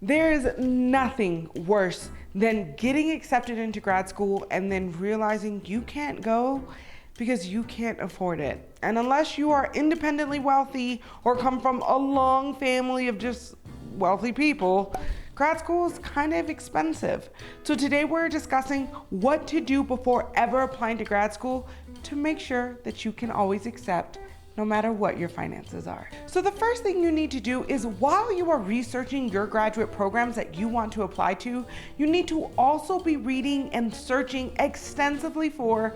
There is nothing worse than getting accepted into grad school and then realizing you can't go because you can't afford it. And unless you are independently wealthy or come from a long family of just wealthy people, grad school is kind of expensive. So today we're discussing what to do before ever applying to grad school to make sure that you can always accept no matter what your finances are. So the first thing you need to do is, while you are researching your graduate programs that you want to apply to, you need to also be reading and searching extensively for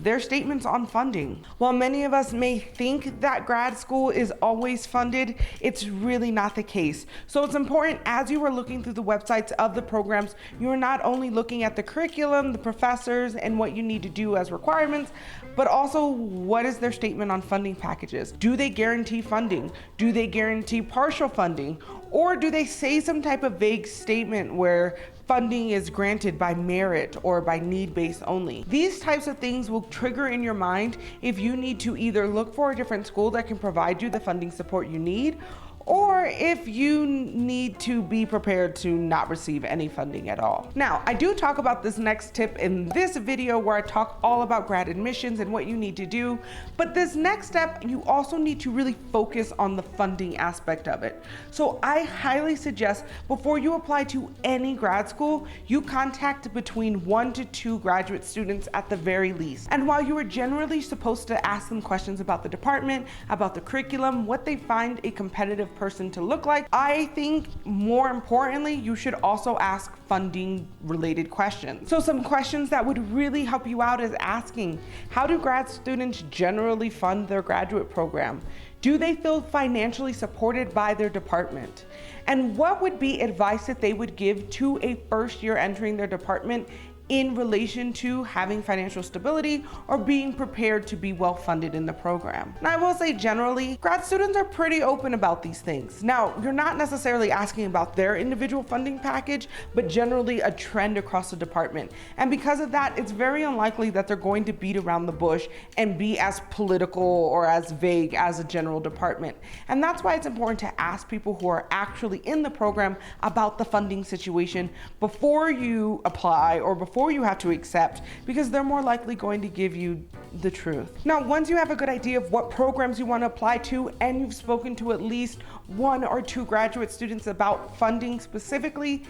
their statements on funding. While many of us may think that grad school is always funded, it's really not the case. So it's important, as you are looking through the websites of the programs, you're not only looking at the curriculum, the professors, and what you need to do as requirements, but also what is their statement on funding packages. Do they guarantee funding? Do they guarantee partial funding? Or do they say some type of vague statement where funding is granted by merit or by need-based only? These types of things will trigger in your mind if you need to either look for a different school that can provide you the funding support you need, or if you need to be prepared to not receive any funding at all. Now, I do talk about this next tip in this video where I talk all about grad admissions and what you need to do, but this next step, you also need to really focus on the funding aspect of it. So I highly suggest, before you apply to any grad school, you contact between 1 to 2 graduate students at the very least. And while you are generally supposed to ask them questions about the department, about the curriculum, what they find a competitive person to look like, I think more importantly, you should also ask funding related questions. So some questions that would really help you out is asking, how do grad students generally fund their graduate program? Do they feel financially supported by their department? And what would be advice that they would give to a first year entering their department in relation to having financial stability or being prepared to be well funded in the program? Now, I will say generally, grad students are pretty open about these things. Now, you're not necessarily asking about their individual funding package, but generally a trend across the department. And because of that, it's very unlikely that they're going to beat around the bush and be as political or as vague as a general department. And that's why it's important to ask people who are actually in the program about the funding situation before you apply or before you have to accept, because they're more likely going to give you the truth. Now, once you have a good idea of what programs you want to apply to and you've spoken to at least 1 or 2 graduate students about funding specifically,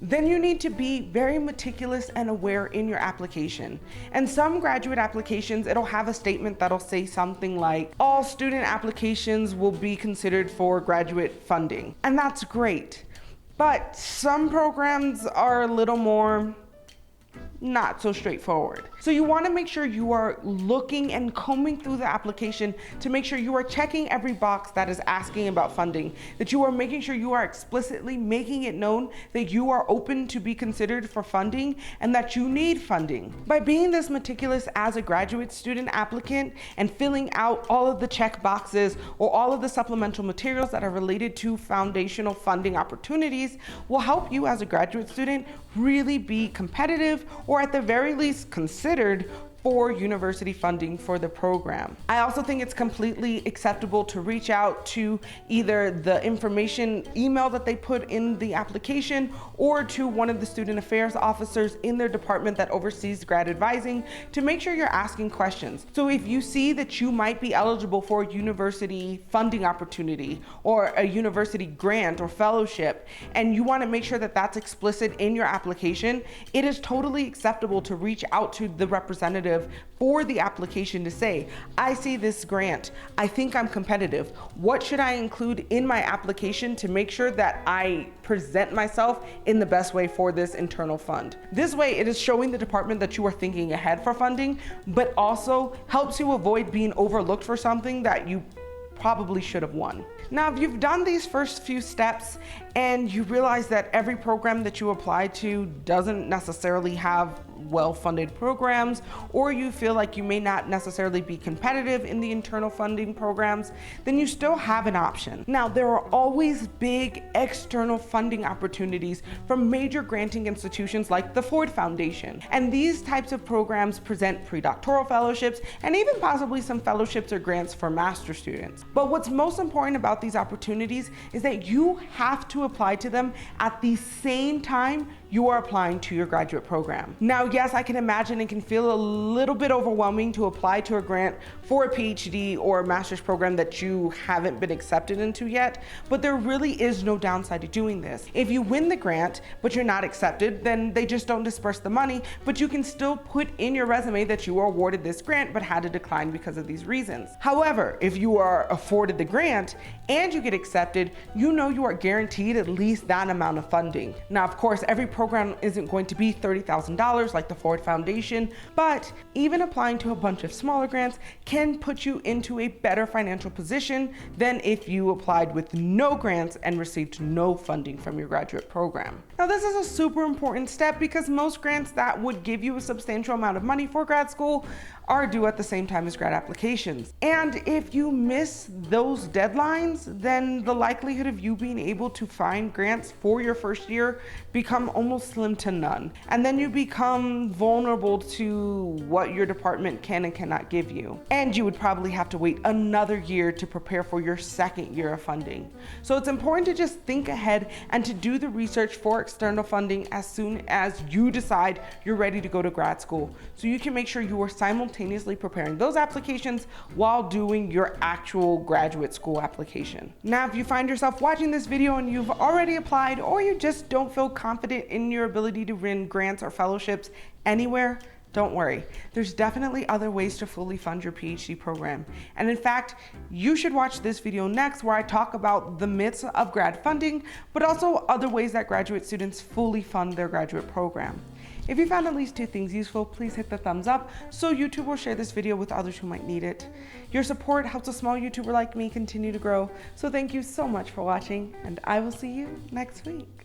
then you need to be very meticulous and aware in your application. And some graduate applications, it'll have a statement that'll say something like, all student applications will be considered for graduate funding. And that's great. But some programs are a little more not so straightforward. So you want to make sure you are looking and combing through the application to make sure you are checking every box that is asking about funding, that you are making sure you are explicitly making it known that you are open to be considered for funding and that you need funding. By being this meticulous as a graduate student applicant and filling out all of the check boxes or all of the supplemental materials that are related to foundational funding opportunities will help you as a graduate student really be competitive, or at the very least considered for university funding for the program. I also think it's completely acceptable to reach out to either the information email that they put in the application or to one of the student affairs officers in their department that oversees grad advising to make sure you're asking questions. So if you see that you might be eligible for a university funding opportunity or a university grant or fellowship, and you want to make sure that that's explicit in your application, it is totally acceptable to reach out to the representative for the application to say, I see this grant, I think I'm competitive. What should I include in my application to make sure that I present myself in the best way for this internal fund? This way, it is showing the department that you are thinking ahead for funding, but also helps you avoid being overlooked for something that you probably should have won. Now, if you've done these first few steps and you realize that every program that you apply to doesn't necessarily have well-funded programs, or you feel like you may not necessarily be competitive in the internal funding programs, then you still have an option. Now, there are always big external funding opportunities from major granting institutions like the Ford Foundation. And these types of programs present pre-doctoral fellowships and even possibly some fellowships or grants for master's students. But what's most important about these opportunities is that you have to apply to them at the same time you are applying to your graduate program. Now, yes, I can imagine it can feel a little bit overwhelming to apply to a grant for a PhD or a master's program that you haven't been accepted into yet, but there really is no downside to doing this. If you win the grant, but you're not accepted, then they just don't disperse the money, but you can still put in your resume that you were awarded this grant but had to decline because of these reasons. However, if you are afforded the grant and you get accepted, you know you are guaranteed at least that amount of funding. Now, of course, every program isn't going to be $30,000 like the Ford Foundation, but even applying to a bunch of smaller grants can put you into a better financial position than if you applied with no grants and received no funding from your graduate program. Now, this is a super important step because most grants that would give you a substantial amount of money for grad school are due at the same time as grad applications. And if you miss those deadlines, then the likelihood of you being able to find grants for your first year become almost slim to none. And then you become vulnerable to what your department can and cannot give you. And you would probably have to wait another year to prepare for your second year of funding. So it's important to just think ahead and to do the research for external funding as soon as you decide you're ready to go to grad school, so you can make sure you are simultaneously preparing those applications while doing your actual graduate school application. Now, if you find yourself watching this video and you've already applied, or you just don't feel confident in your ability to win grants or fellowships anywhere, don't worry. There's definitely other ways to fully fund your PhD program. And in fact, you should watch this video next where I talk about the myths of grad funding, but also other ways that graduate students fully fund their graduate program. If you found at least 2 things useful, please hit the thumbs up so YouTube will share this video with others who might need it. Your support helps a small YouTuber like me continue to grow, so thank you so much for watching, and I will see you next week.